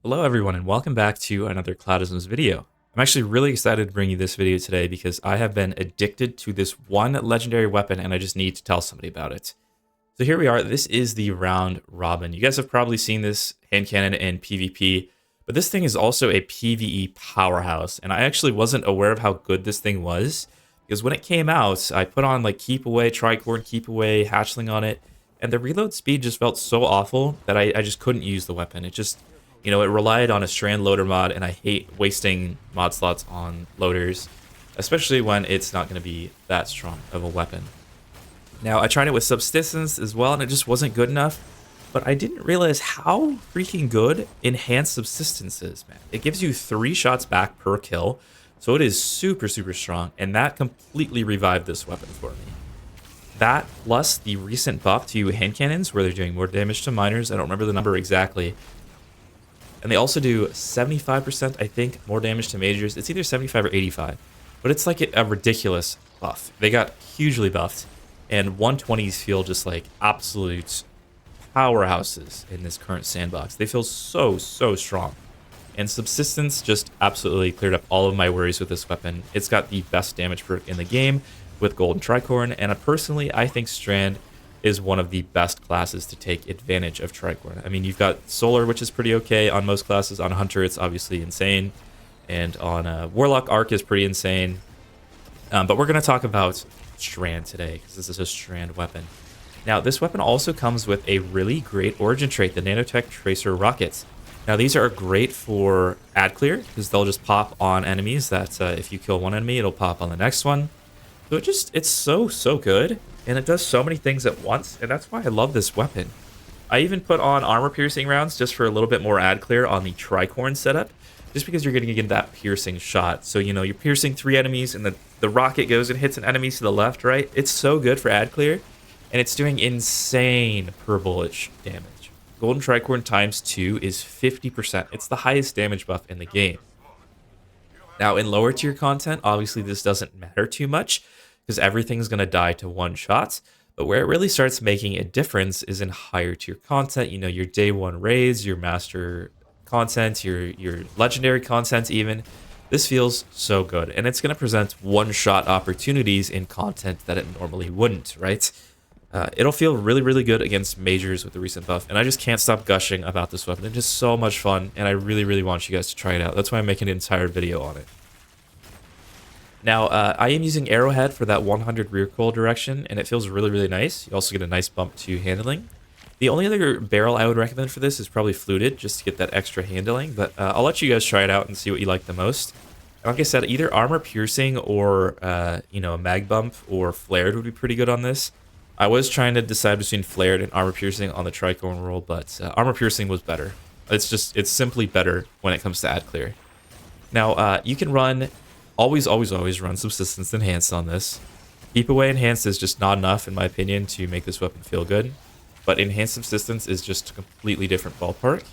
Hello everyone and welcome back to another Cloudisms video. I'm actually really excited to bring you this video today because I have been addicted to this one legendary weapon and I just need to tell somebody about it. So here we are, this is the round robin. You guys have probably seen this hand cannon in PvP, but this thing is also a PvE powerhouse and I actually wasn't aware of how good this thing was because when it came out, I put on like keep away, tricorn, keep away, hatchling on it, and the reload speed just felt so awful that I just couldn't use the weapon. It just, it relied on a strand loader mod, and I hate wasting mod slots on loaders, especially when it's not going to be that strong of a weapon. Now, I tried it with subsistence as well, and it just wasn't good enough, but I didn't realize how freaking good enhanced subsistence is, man. It gives you 3 shots back per kill, so it is super, super strong, and that completely revived this weapon for me. That plus the recent buff to hand cannons, where they're doing more damage to miners. I don't remember the number exactly. And they also do 75%, I think, more damage to majors. It's either 75 or 85. But it's like a ridiculous buff. They got hugely buffed. And 120s feel just like absolute powerhouses in this current sandbox. They feel so, so strong. And subsistence just absolutely cleared up all of my worries with this weapon. It's got the best damage perk in the game with gold and tricorn. And personally, I think Strand is one of the best classes to take advantage of tricorn. I mean, you've got Solar, which is pretty okay on most classes. On Hunter, it's obviously insane. And on Warlock, Arc is pretty insane. But we're going to talk about Strand today, because this is a Strand weapon. Now, this weapon also comes with a really great origin trait, the Nanotech Tracer Rockets. Now, these are great for ad clear, because they'll just pop on enemies that if you kill one enemy, it'll pop on the next one. So it's so, so good. And it does so many things at once, and that's why I love this weapon. I even put on armor-piercing rounds just for a little bit more ad clear on the tricorn setup, just because you're going to get that piercing shot. So, you're piercing 3 enemies, and the rocket goes and hits an enemy to the left, right? It's so good for ad clear, and it's doing insane per bullet damage. Golden Tricorn times 2 is 50%. It's the highest damage buff in the game. Now, in lower tier content, obviously this doesn't matter too much, because everything's going to die to 1 shot. But where it really starts making a difference is in higher tier content. Your day 1 raids, your master content, your legendary content even. This feels so good. And it's going to present 1-shot opportunities in content that it normally wouldn't, right? It'll feel really, really good against majors with the recent buff. And I just can't stop gushing about this weapon. It's just so much fun. And I really, really want you guys to try it out. That's why I'm making an entire video on it. Now, I am using Arrowhead for that 100 recoil direction, and it feels really, really nice. You also get a nice bump to handling. The only other barrel I would recommend for this is probably Fluted, just to get that extra handling, but I'll let you guys try it out and see what you like the most. Like I said, either armor piercing or, a mag bump or flared would be pretty good on this. I was trying to decide between flared and armor piercing on the tricorn roll, but armor piercing was better. It's simply better when it comes to ad clear. Now, you can run... Always run subsistence enhanced on this. Keep away enhanced is just not enough, in my opinion, to make this weapon feel good. But enhanced subsistence is just a completely different ballpark.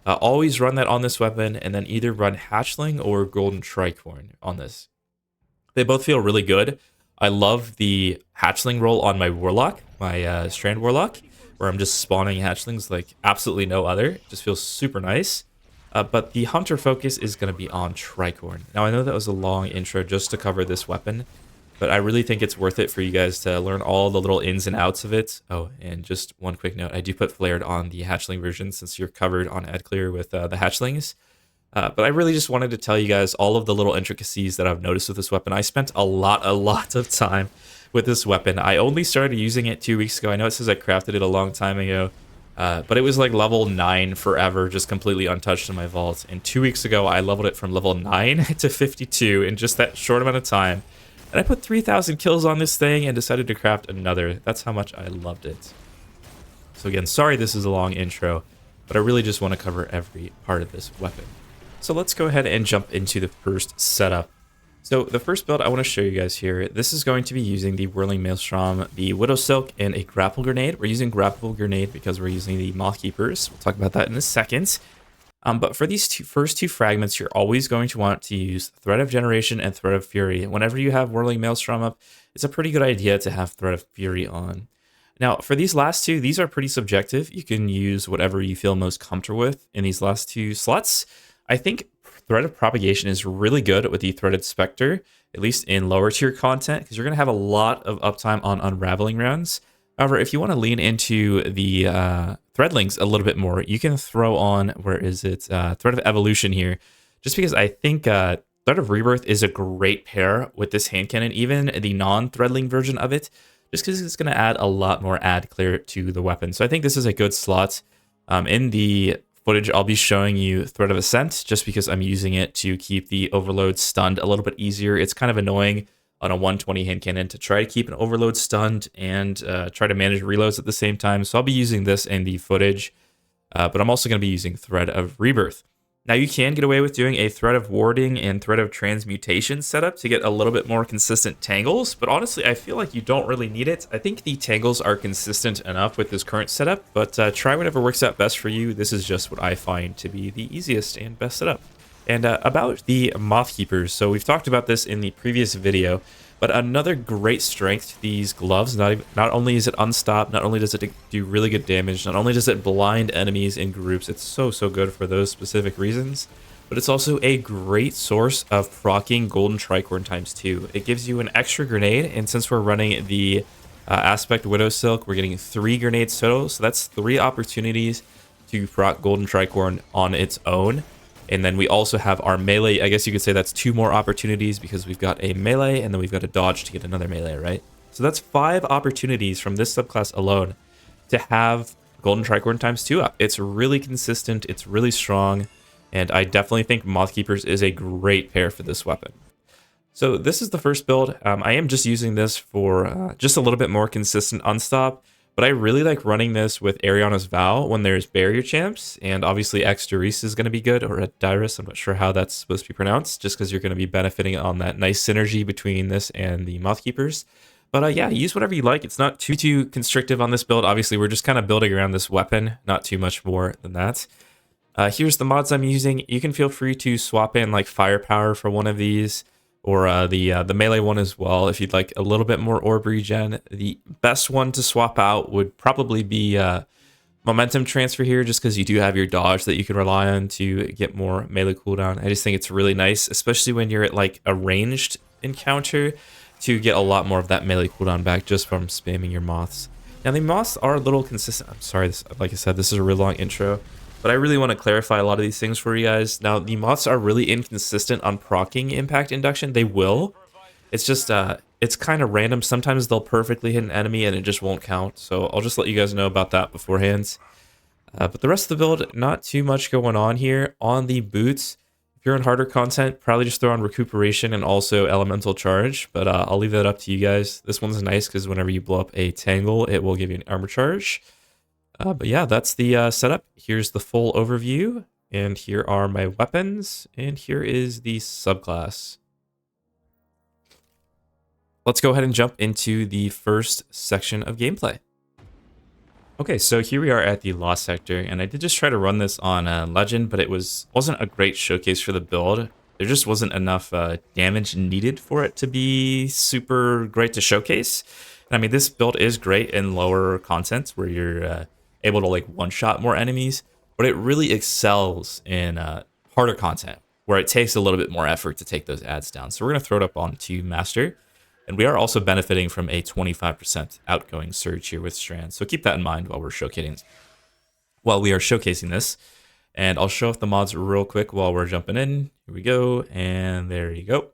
Always run that on this weapon, and then either run hatchling or golden tricorn on this. They both feel really good. I love the hatchling roll on my warlock, my strand warlock, where I'm just spawning hatchlings like absolutely no other. It just feels super nice. But the hunter focus is going to be on tricorn. Now, I know that was a long intro just to cover this weapon, but I really think it's worth it for you guys to learn all the little ins and outs of it. Oh, and just one quick note, I do put flared on the hatchling version since you're covered on AdClear with the hatchlings. But I really just wanted to tell you guys all of the little intricacies that I've noticed with this weapon. I spent a lot of time with this weapon. I only started using it 2 weeks ago. I know it says I crafted it a long time ago. But it was like level 9 forever, just completely untouched in my vault. And 2 weeks ago, I leveled it from level 9 to 52 in just that short amount of time. And I put 3,000 kills on this thing and decided to craft another. That's how much I loved it. So again, sorry this is a long intro, but I really just want to cover every part of this weapon. So let's go ahead and jump into the first setup. So the first build I want to show you guys here, this is going to be using the Whirling Maelstrom, the Widow Silk, and a Grapple Grenade. We're using Grapple Grenade because we're using the Moth Keepers. We'll talk about that in a second. But for these first two fragments, you're always going to want to use Thread of Generation and Thread of Fury. Whenever you have Whirling Maelstrom up, it's a pretty good idea to have Thread of Fury on. Now, for these last two, these are pretty subjective. You can use whatever you feel most comfortable with in these last two slots. I think Thread of Propagation is really good with the Threaded Spectre, at least in lower tier content, because you're going to have a lot of uptime on unraveling rounds. However, if you want to lean into the Threadlings a little bit more, you can throw on, where is it, Thread of Evolution here, just because I think Thread of Rebirth is a great pair with this hand cannon, even the non-Threadling version of it, just because it's going to add a lot more ad clear to the weapon. So I think this is a good slot. In the footage, I'll be showing you Thread of Ascent, just because I'm using it to keep the overload stunned a little bit easier. It's kind of annoying on a 120 hand cannon to try to keep an overload stunned and try to manage reloads at the same time. So I'll be using this in the footage, but I'm also going to be using Thread of Rebirth. Now you can get away with doing a Thread of Warding and Thread of Transmutation setup to get a little bit more consistent tangles, but honestly, I feel like you don't really need it. I think the tangles are consistent enough with this current setup, but try whatever works out best for you. This is just what I find to be the easiest and best setup. And about the Moth Keepers, so we've talked about this in the previous video, but another great strength to these gloves, not only is it unstop, not only does it do really good damage, not only does it blind enemies in groups, it's so good for those specific reasons, but it's also a great source of proccing Golden Tricorn ×2. It gives you an extra grenade, and since we're running the Aspect Widow Silk, we're getting 3 grenades total, so that's 3 opportunities to proc Golden Tricorn on its own. And then we also have our melee. I guess you could say that's 2 more opportunities because we've got a melee and then we've got a dodge to get another melee, right? So that's 5 opportunities from this subclass alone to have Golden Tricorn ×2 up. It's really consistent, it's really strong, and I definitely think Moth Keepers is a great pair for this weapon. So this is the first build. I am just using this for just a little bit more consistent unstop. But I really like running this with Ariana's Vow when there's barrier champs, and obviously Exdoris is going to be good, or Dyrus, I'm not sure how that's supposed to be pronounced, just because you're going to be benefiting on that nice synergy between this and the Moth Keepers. But yeah, use whatever you like. It's not too constrictive on this build. Obviously, we're just kind of building around this weapon, not too much more than that. Here's the mods I'm using. You can feel free to swap in like Firepower for one of these, or the melee one as well, if you'd like a little bit more orb regen. The best one to swap out would probably be Momentum Transfer here, just because you do have your dodge that you can rely on to get more melee cooldown. I just think it's really nice, especially when you're at like a ranged encounter, to get a lot more of that melee cooldown back just from spamming your moths. Now the moths are a little consistent. I'm sorry, like I said, this is a really long intro, but I really want to clarify a lot of these things for you guys. Now, the moths are really inconsistent on proccing impact induction. They will. It's just, it's kind of random. Sometimes they'll perfectly hit an enemy and it just won't count. So I'll just let you guys know about that beforehand. But the rest of the build, not too much going on here. On the boots, if you're in harder content, probably just throw on Recuperation and also Elemental Charge. But I'll leave that up to you guys. This one's nice because whenever you blow up a Tangle, it will give you an Armor Charge. But yeah, that's the setup. Here's the full overview, and here are my weapons, and here is the subclass. Let's go ahead and jump into the first section of gameplay. Okay, so here we are at the Lost Sector, and I did just try to run this on Legend, but it wasn't a great showcase for the build. There just wasn't enough damage needed for it to be super great to showcase. And I mean, this build is great in lower content where you're able to like one-shot more enemies, but it really excels in harder content where it takes a little bit more effort to take those ads down. So we're going to throw it up onto Master, and we are also benefiting from a 25% outgoing surge here with Strand. So keep that in mind while we are showcasing this. And I'll show off the mods real quick while we're jumping in. Here we go, and there you go.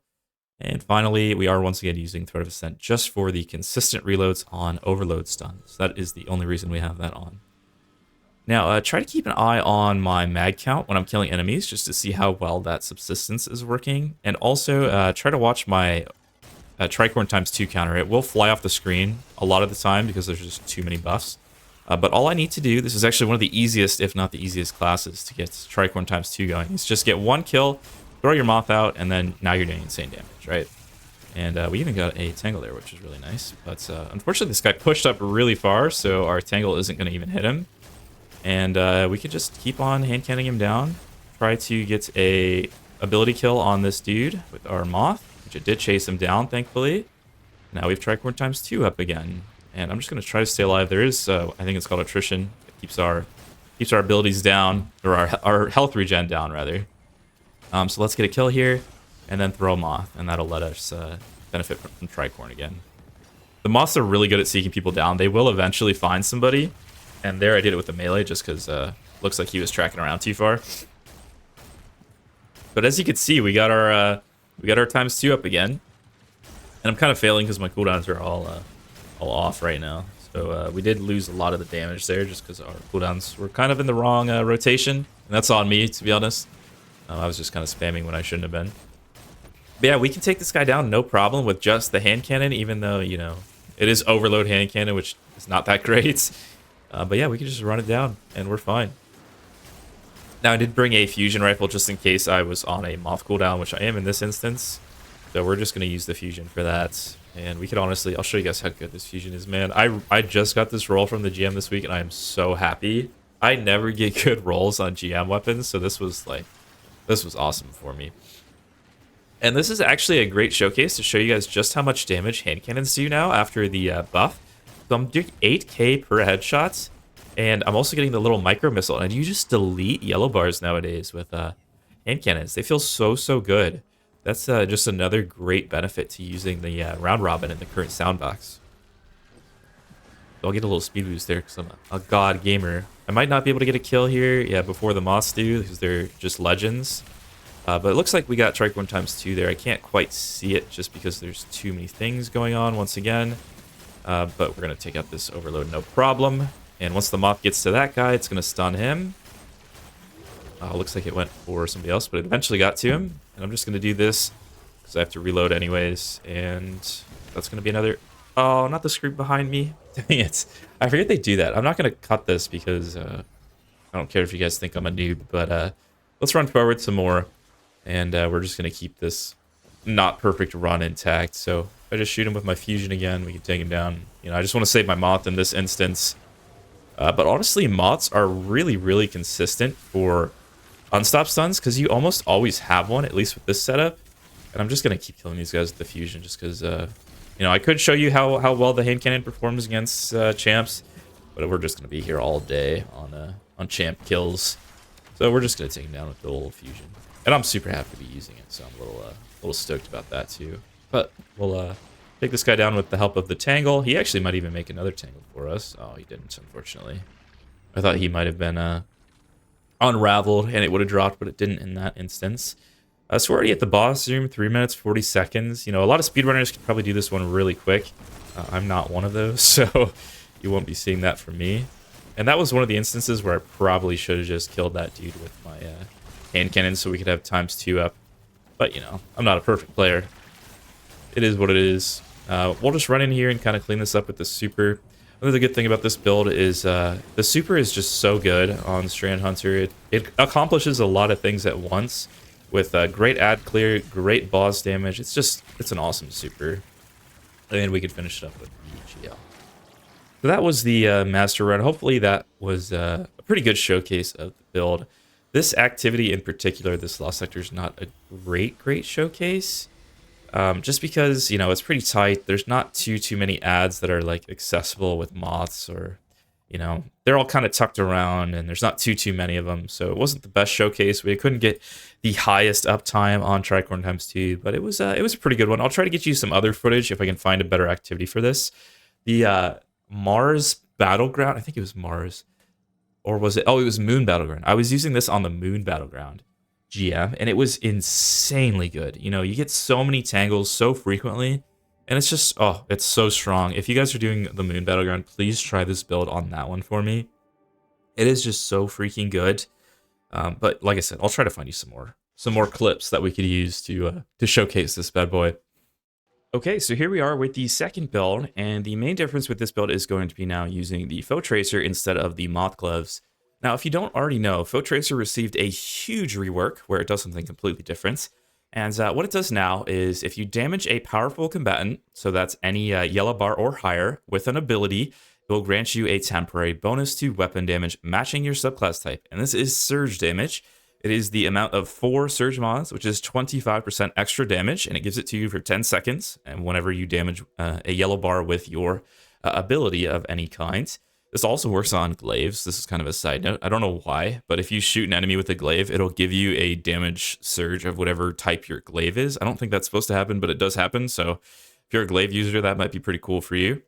And finally, we are once again using Thread of Ascent just for the consistent reloads on overload stun. So that is the only reason we have that on. Now, try to keep an eye on my mag count when I'm killing enemies, just to see how well that subsistence is working. And also, try to watch my Tricorn ×2 counter. It will fly off the screen a lot of the time because there's just too many buffs. But all I need to do, this is actually one of the easiest, if not the easiest classes to get Tricorn ×2 going, is just get 1 kill, throw your Moth out, and then now you're doing insane damage, right? And we even got a Tangle there, which is really nice. But unfortunately, this guy pushed up really far, so our Tangle isn't going to even hit him. And we could just keep on hand canning him down. Try to get a ability kill on this dude with our Moth, which it did chase him down, thankfully. Now we've Tricorn ×2 up again. and I'm just gonna try to stay alive. There is, I think it's called attrition. It keeps our abilities down, or our health regen down rather. So let's get a kill here, and then throw Moth, and that'll let us benefit from Tricorn again. The Moths are really good at seeking people down. They will eventually find somebody, and there I did it with the melee just because looks like he was tracking around too far. But as you can see, we got our ×2 up again, and I'm kind of failing because my cooldowns are all off right now. So we did lose a lot of the damage there just because our cooldowns were kind of in the wrong rotation, and that's on me, to be honest. I was just kind of spamming when I shouldn't have been. But yeah, we can take this guy down no problem with just the hand cannon, even though, you know, it is overload hand cannon, which is not that great. But yeah, we can just run it down, and we're fine. Now, I did bring a fusion rifle just in case I was on a Moth cooldown, which I am in this instance. So we're just going to use the fusion for that. And we could honestly, I'll show you guys how good this fusion is, man. I just got this roll from the GM this week, and I am so happy. I never get good rolls on GM weapons, so this was awesome for me. And this is actually a great showcase to show you guys just how much damage hand cannons do now after the buff. So I'm doing 8k per headshots, and I'm also getting the little micro missile. And you just delete yellow bars nowadays with hand cannons. They feel so good. That's just another great benefit to using the round robin in the current soundbox. So I'll get a little speed boost there because I'm a god gamer. I might not be able to get a kill here, yeah, before the Moths do, because they're just legends. But it looks like we got Tricorn ×2 there. I can't quite see it just because there's too many things going on once again. But we're going to take out this overload, no problem. And once the Moth gets to that guy, it's going to stun him. Looks like it went for somebody else, but it eventually got to him. And I'm just going to do this because I have to reload anyways. And that's going to be another... Oh, not the screw behind me. Dang it. I forget they do that. I'm not going to cut this because I don't care if you guys think I'm a noob. But let's run forward some more. And we're just going to keep this not perfect run intact. So if I just shoot him with my fusion again, we can take him down. You know, I just want to save my Moth in this instance. But honestly, Moths are really consistent for unstop stuns because you almost always have one, at least with this setup. And I'm just going to keep killing these guys with the fusion just because, you know, I could show you how well the hand cannon performs against champs. But we're just going to be here all day on champ kills. So we're just going to take him down with the little fusion. And I'm super happy to be using it, so I'm a little stoked about that too. But we'll take this guy down with the help of the Tangle. He actually might even make another Tangle for us. Oh, he didn't, unfortunately. I thought he might have been unraveled and it would have dropped, but it didn't in that instance. So we're already at the boss room, 3 minutes, 40 seconds. You know, a lot of speedrunners could probably do this one really quick. I'm not one of those, so you won't be seeing that from me. And that was one of the instances where I probably should have just killed that dude with my... hand cannon so we could have ×2 up, but you know, I'm not a perfect player. It is what it is. We'll just run in here and kind of clean this up with the super. Another good thing about this build is the super is just so good on Strand Hunter. It accomplishes a lot of things at once with great ad clear, great boss damage. It's an awesome super, and we could finish it up with the GL. So that was the master run. Hopefully that was a pretty good showcase of the build. This activity in particular, this Lost Sector, is not a great showcase. Just because, you know, it's pretty tight. There's not too many ads that are like accessible with Moths, or, you know, they're all kind of tucked around and there's not too many of them. So it wasn't the best showcase. We couldn't get the highest uptime on Tricorn ×2, but it was a pretty good one. I'll try to get you some other footage if I can find a better activity for this. The Mars Battleground, I think it was Mars. Or was it? Oh, it was Moon Battleground. I was using this on the Moon Battleground GM, and it was insanely good. You know, you get so many tangles so frequently, and it's just, oh, it's so strong. If you guys are doing the Moon Battleground, please try this build on that one for me. It is just so freaking good. But like I said, I'll try to find you some more clips that we could use to showcase this bad boy. Okay, so here we are with the second build, and the main difference with this build is going to be now using the Faux Tracer instead of the Moth gloves. Now, if you don't already know, Faux Tracer received a huge rework where it does something completely different. And what it does now is if you damage a powerful combatant, so that's any yellow bar or higher, with an ability, it will grant you a temporary bonus to weapon damage matching your subclass type. And this is surge damage. It is the amount of 4 Surge Moths, which is 25% extra damage, and it gives it to you for 10 seconds. And whenever you damage a yellow bar with your ability of any kind. This also works on glaives. This is kind of a side note. I don't know why, but if you shoot an enemy with a glaive, it'll give you a damage surge of whatever type your glaive is. I don't think that's supposed to happen, but it does happen. So if you're a glaive user, that might be pretty cool for you.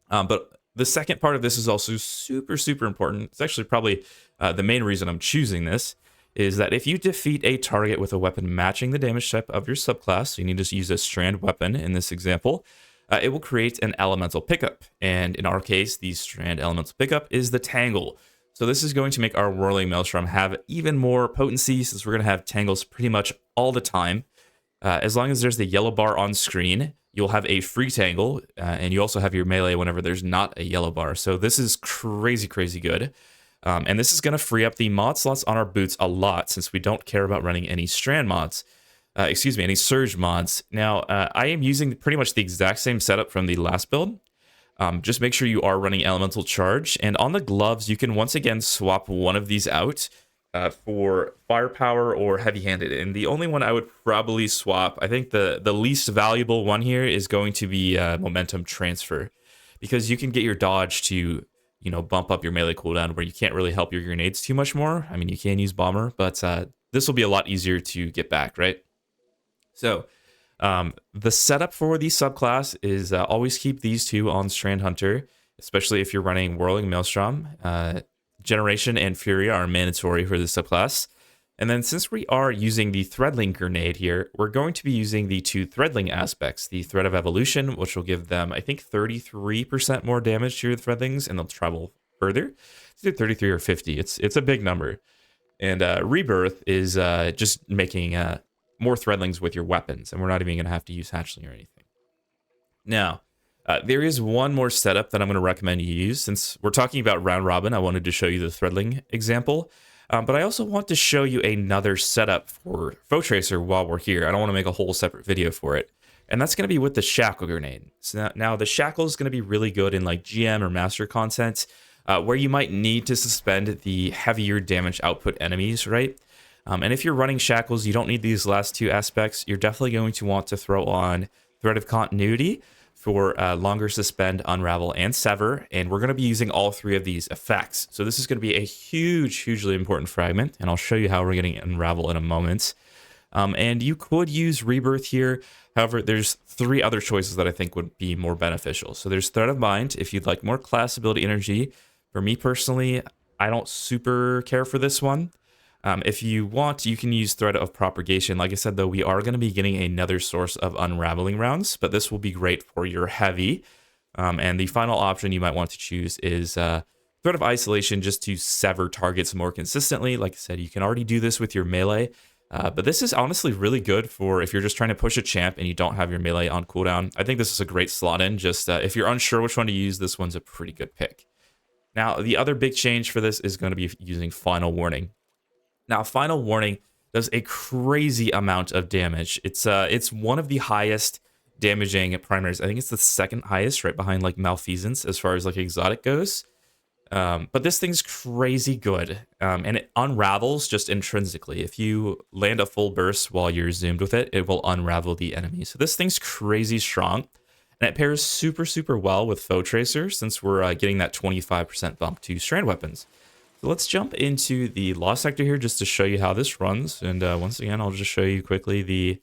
But the second part of this is also super, super important. It's actually probably the main reason I'm choosing this, is that if you defeat a target with a weapon matching the damage type of your subclass, so you need to use a strand weapon in this example, it will create an elemental pickup. And in our case, the strand elemental pickup is the tangle. So this is going to make our whirling maelstrom have even more potency, since we're going to have tangles pretty much all the time. As long as there's the yellow bar on screen, you'll have a free tangle, and you also have your melee whenever there's not a yellow bar. So this is crazy, crazy good. And this is going to free up the mod slots on our boots a lot, since we don't care about running any strand mods. Any surge mods. Now, I am using pretty much the exact same setup from the last build. Just make sure you are running elemental charge. And on the gloves, you can once again swap one of these out for firepower or heavy-handed. And the only one I would probably swap, I think the least valuable one here is going to be momentum transfer, because you can get your dodge to, you know, bump up your melee cooldown where you can't really help your grenades too much more. I mean, you can use bomber, but this will be a lot easier to get back, right? So the setup for the subclass is always keep these two on Strand Hunter, especially if you're running Whirling Maelstrom. Generation and Fury are mandatory for the subclass. And then since we are using the Threadling Grenade here, we're going to be using the two Threadling aspects. The Thread of Evolution, which will give them, I think, 33% more damage to your Threadlings, and they'll travel further. It's either 33 or 50. It's a big number. And Rebirth is just making more Threadlings with your weapons, and we're not even going to have to use Hatchling or anything. Now, there is one more setup that I'm going to recommend you use. Since we're talking about round robin, I wanted to show you the Threadling example. But I also want to show you another setup for Faux Tracer while we're here. I don't want to make a whole separate video for it. And that's going to be with the Shackle Grenade. So now the Shackle is going to be really good in like GM or Master content, where you might need to suspend the heavier damage output enemies, right? And if you're running Shackles, you don't need these last two aspects. You're definitely going to want to throw on Thread of Continuity for longer suspend, unravel, and sever. And we're going to be using all three of these effects. So this is going to be a hugely important fragment. And I'll show you how we're getting unravel in a moment. And you could use Rebirth here. However, there's three other choices that I think would be more beneficial. So there's Thread of Mind, if you'd like more class ability energy. For me personally, I don't super care for this one. If you want, you can use Thread of Propagation. Like I said, though, we are going to be getting another source of unraveling rounds, but this will be great for your heavy. And the final option you might want to choose is Thread of Isolation, just to sever targets more consistently. Like I said, you can already do this with your melee, but this is honestly really good for if you're just trying to push a champ and you don't have your melee on cooldown. I think this is a great slot in. Just if you're unsure which one to use, this one's a pretty good pick. Now, the other big change for this is going to be using Final Warning. Now, Final Warning does a crazy amount of damage. It's one of the highest damaging primaries. I think it's the second highest, right behind like Malfeasance as far as like exotic goes. But this thing's crazy good, and it unravels just intrinsically. If you land a full burst while you're zoomed with it, it will unravel the enemy. So this thing's crazy strong, and it pairs super well with Faux Tracer, since we're getting that 25% bump to strand weapons. So let's jump into the Lost Sector here just to show you how this runs. And once again, I'll just show you quickly the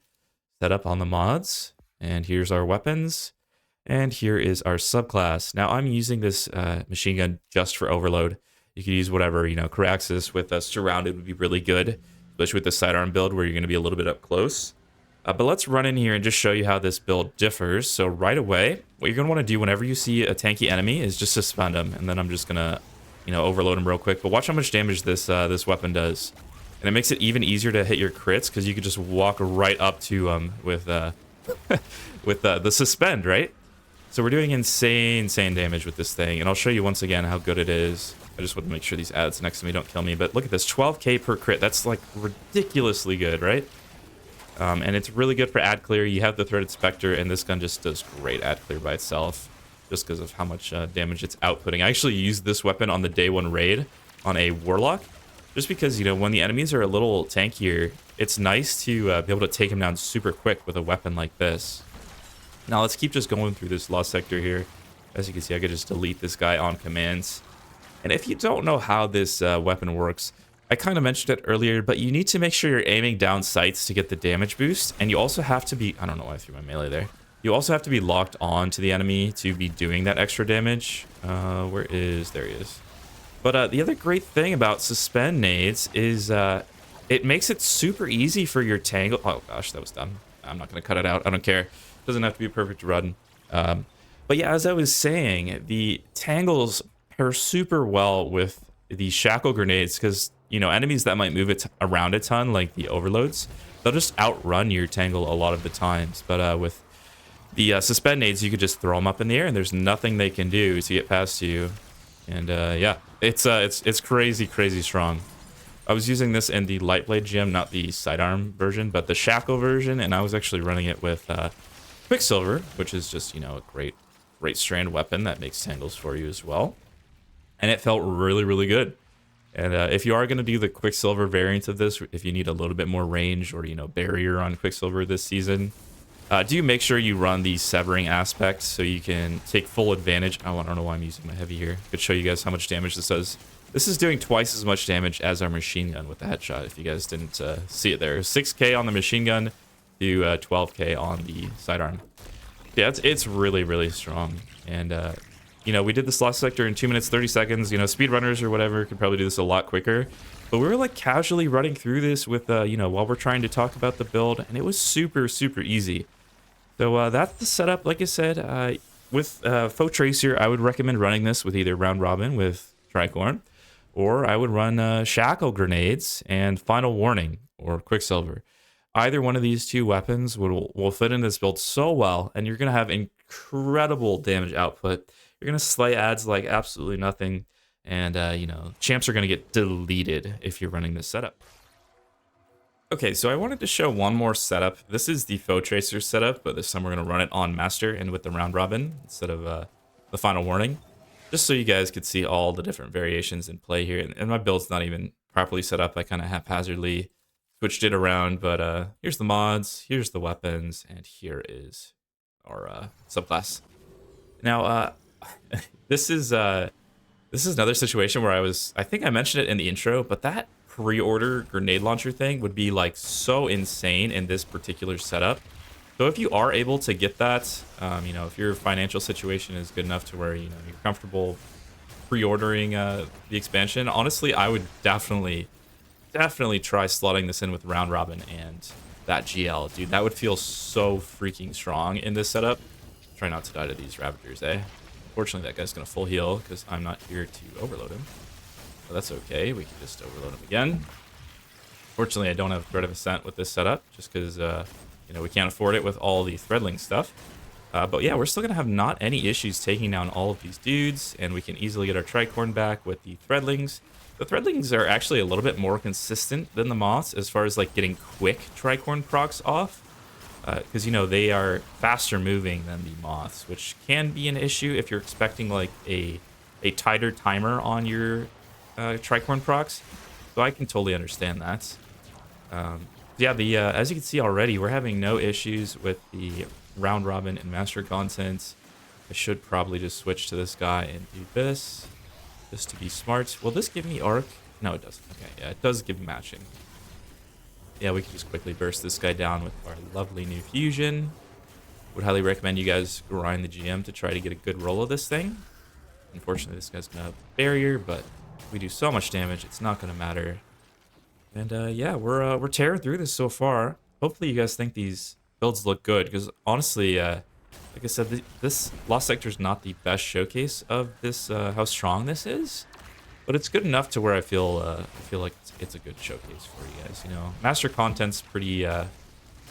setup on the mods. And here's our weapons. And here is our subclass. Now I'm using this machine gun just for overload. You could use whatever, you know, Caraxis with Surrounded would be really good, especially with the sidearm build where you're going to be a little bit up close. But let's run in here and just show you how this build differs. So right away, what you're going to want to do whenever you see a tanky enemy is just suspend them. And then I'm just going to, you know, overload them real quick. But watch how much damage this this weapon does. And it makes it even easier to hit your crits because you could just walk right up to with with the suspend, right? So we're doing insane damage with this thing. And I'll show you once again how good it is. I just want to make sure these ads next to me don't kill me. But look at this, 12k per crit. That's like ridiculously good, right? And it's really good for ad clear. You have the Threaded Spectre, and this gun just does great ad clear by itself, just because of how much damage it's outputting. I actually used this weapon on the day one raid on a Warlock, just because, you know, when the enemies are a little tankier, it's nice to be able to take them down super quick with a weapon like this. Now let's keep just going through this Lost Sector here. As you can see, I could just delete this guy on commands. And if you don't know how this weapon works, I kind of mentioned it earlier, but you need to make sure you're aiming down sights to get the damage boost. And you also have to be, I don't know why I threw my melee there. You also have to be locked on to the enemy to be doing that extra damage. There he is. But the other great thing about suspend nades is it makes it super easy for your tangle. Oh gosh, that was dumb. I'm not going to cut it out. I don't care. It doesn't have to be a perfect run. But yeah, as I was saying, the tangles pair super well with the shackle grenades because, you know, enemies that might move it around a ton, like the overloads, they'll just outrun your tangle a lot of the times. But with the suspend nades, you could just throw them up in the air and there's nothing they can do to get past you. And yeah, it's crazy strong. I was using this in the light blade gem, not the sidearm version, but the shackle version, and I was actually running it with Quicksilver, which is just, you know, a great strand weapon that makes tangles for you as well. And it felt really good. And if you are going to do the Quicksilver variant of this, if you need a little bit more range or, you know, barrier on Quicksilver this season, do make sure you run the severing aspect so you can take full advantage. Oh, I don't know why I'm using my heavy here. I could show you guys how much damage this does. This is doing twice as much damage as our machine gun with the headshot, if you guys didn't see it there. 6k on the machine gun to 12k on the sidearm. Yeah, it's really strong. And, you know, we did this last sector in 2 minutes, 30 seconds. You know, speedrunners or whatever could probably do this a lot quicker. But we were, like, casually running through this with, you know, while we're trying to talk about the build. And it was super easy. So that's the setup. Like I said, with Faux Tracer, I would recommend running this with either Round Robin with Tricorn, or I would run Shackle Grenades and Final Warning or Quicksilver. Either one of these two weapons will fit in this build so well, and you're going to have incredible damage output. You're going to slay ads like absolutely nothing, and, you know, champs are going to get deleted if you're running this setup. Okay, so I wanted to show one more setup. This is the Faux Tracer setup, but this time we're going to run it on Master and with the Round Robin instead of the Final Warning. Just so you guys could see all the different variations in play here. And my build's not even properly set up. I kind of haphazardly switched it around, but here's the mods, here's the weapons, and here is our subclass. Now, this is another situation where I think I mentioned it in the intro, but that pre-order grenade launcher thing would be like so insane in this particular setup. So if you are able to get that, you know, if your financial situation is good enough to where, you know, you're comfortable pre-ordering the expansion, honestly, I would definitely try slotting this in with Round Robin and that GL. Dude, that would feel so freaking strong in this setup. Try not to die to these Ravagers, eh? Fortunately, that guy's going to full heal because I'm not here to overload him. But that's okay. We can just overload him again. Fortunately, I don't have Threat of Ascent with this setup just because, you know, we can't afford it with all the Threadling stuff. But yeah, we're still going to have not any issues taking down all of these dudes, and we can easily get our Tricorn back with the Threadlings. The Threadlings are actually a little bit more consistent than the Moths as far as, like, getting quick Tricorn procs off. Because, you know, they are faster moving than the Moths, which can be an issue if you're expecting, like, a tighter timer on your Tricorn procs. So I can totally understand that. Yeah, as you can see already, we're having no issues with the Round Robin and Master content. I should probably just switch to this guy and do this, just to be smart. Will this give me arc? No, it doesn't. Okay, yeah, it does give matching. Yeah, we can just quickly burst this guy down with our lovely new fusion. Would highly recommend you guys grind the GM to try to get a good roll of this thing. Unfortunately, this guy's gonna have a barrier, but we do so much damage, it's not gonna matter. And yeah, we're tearing through this so far. Hopefully you guys think these builds look good, because honestly, like I said, this Lost Sector is not the best showcase of this, how strong this is. But it's good enough to where I feel like it's a good showcase for you guys. You know, Master content's pretty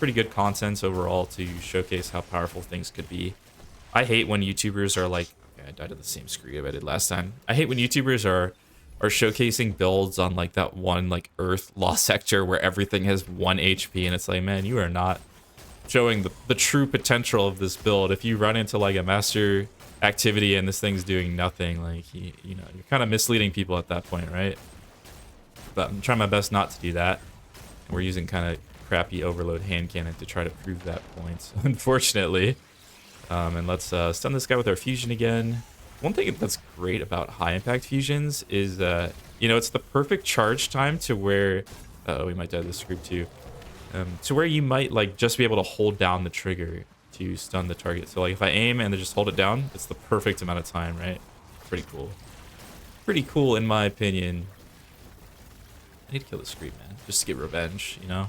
good content overall to showcase how powerful things could be. I hate when YouTubers are like, okay, I died of the same screw I did last time. I hate when YouTubers are showcasing builds on like that one like Earth Lost Sector where everything has 1 HP, and it's like, man, you are not showing the true potential of this build. If you run into like a Master activity and this thing's doing nothing, like, you know, you're kind of misleading people at that point, right? But I'm trying my best not to do that. And we're using kind of crappy overload hand cannon to try to prove that point, unfortunately. And let's stun this guy with our fusion again. One thing that's great about high impact fusions is, you know, it's the perfect charge time to where, we might die to this group too, to where you might like just be able to hold down the trigger to stun the target. So like if I aim and then just hold it down, it's the perfect amount of time, right? Pretty cool. Pretty cool in my opinion. I need to kill this creep, man, just to get revenge, you know?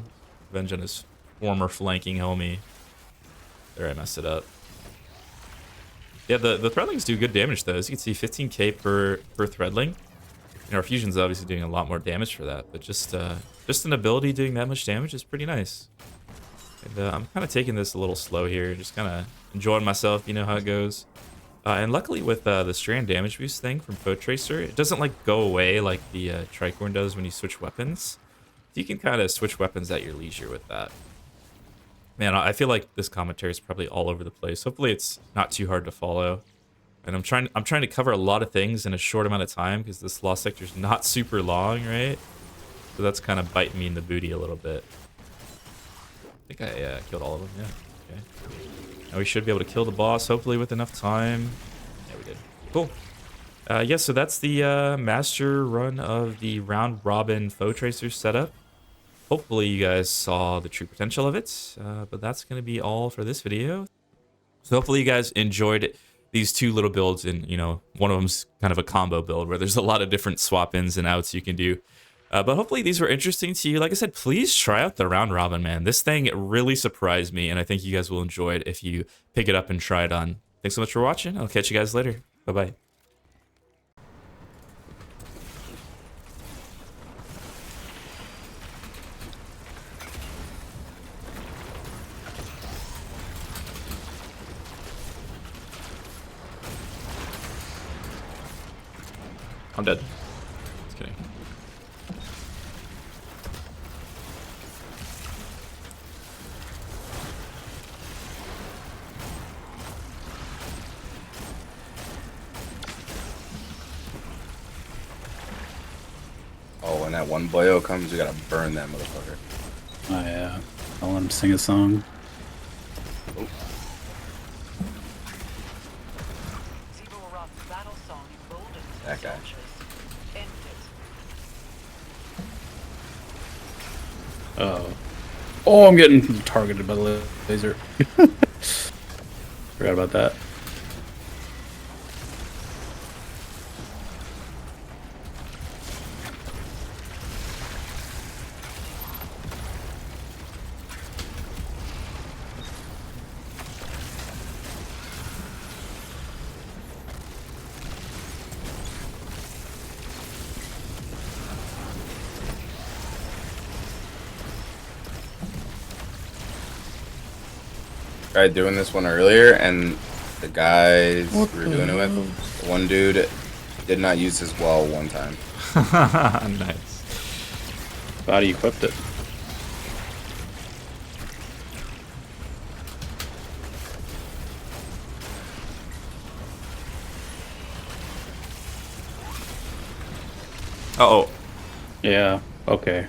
Revenge on his former flanking homie. There, I messed it up. Yeah, the threadlings do good damage though. As you can see, 15k per threadling. And our fusion's obviously doing a lot more damage for that, but just an ability doing that much damage is pretty nice. And I'm kind of taking this a little slow here, just kind of enjoying myself. You know how it goes. And luckily with the strand damage boost thing from Faux Tracer, it doesn't like go away like the Tricorn does when you switch weapons. So you can kind of switch weapons at your leisure with that. Man, I feel like this commentary is probably all over the place. Hopefully it's not too hard to follow. And I'm trying to cover a lot of things in a short amount of time because this lost sector is not super long, right? So that's kind of biting me in the booty a little bit. I think I killed all of them, yeah. Okay. Now we should be able to kill the boss, hopefully with enough time. Yeah, we did. Cool. Yeah, so that's the master run of the round robin Faux Tracer setup. Hopefully you guys saw the true potential of it, but that's going to be all for this video. So hopefully you guys enjoyed these two little builds, and you know, one of them's kind of a combo build where there's a lot of different swap ins and outs you can do. But hopefully these were interesting to you. Like I said, please try out the round robin, man. This thing really surprised me, and I think you guys will enjoy it if you pick it up and try it on. Thanks so much for watching. I'll catch you guys later. Bye-bye. I'm dead. Just kidding. Oh, when that one boyo comes, we gotta burn that motherfucker. Oh yeah, I'll let him sing a song. Oh. That guy. Oh, I'm getting targeted by the laser. Forgot about that. Tried doing this one earlier, and the guys we were doing it with, one dude did not use his wall one time. Nice. Body equipped it. Uh-oh. Yeah, okay.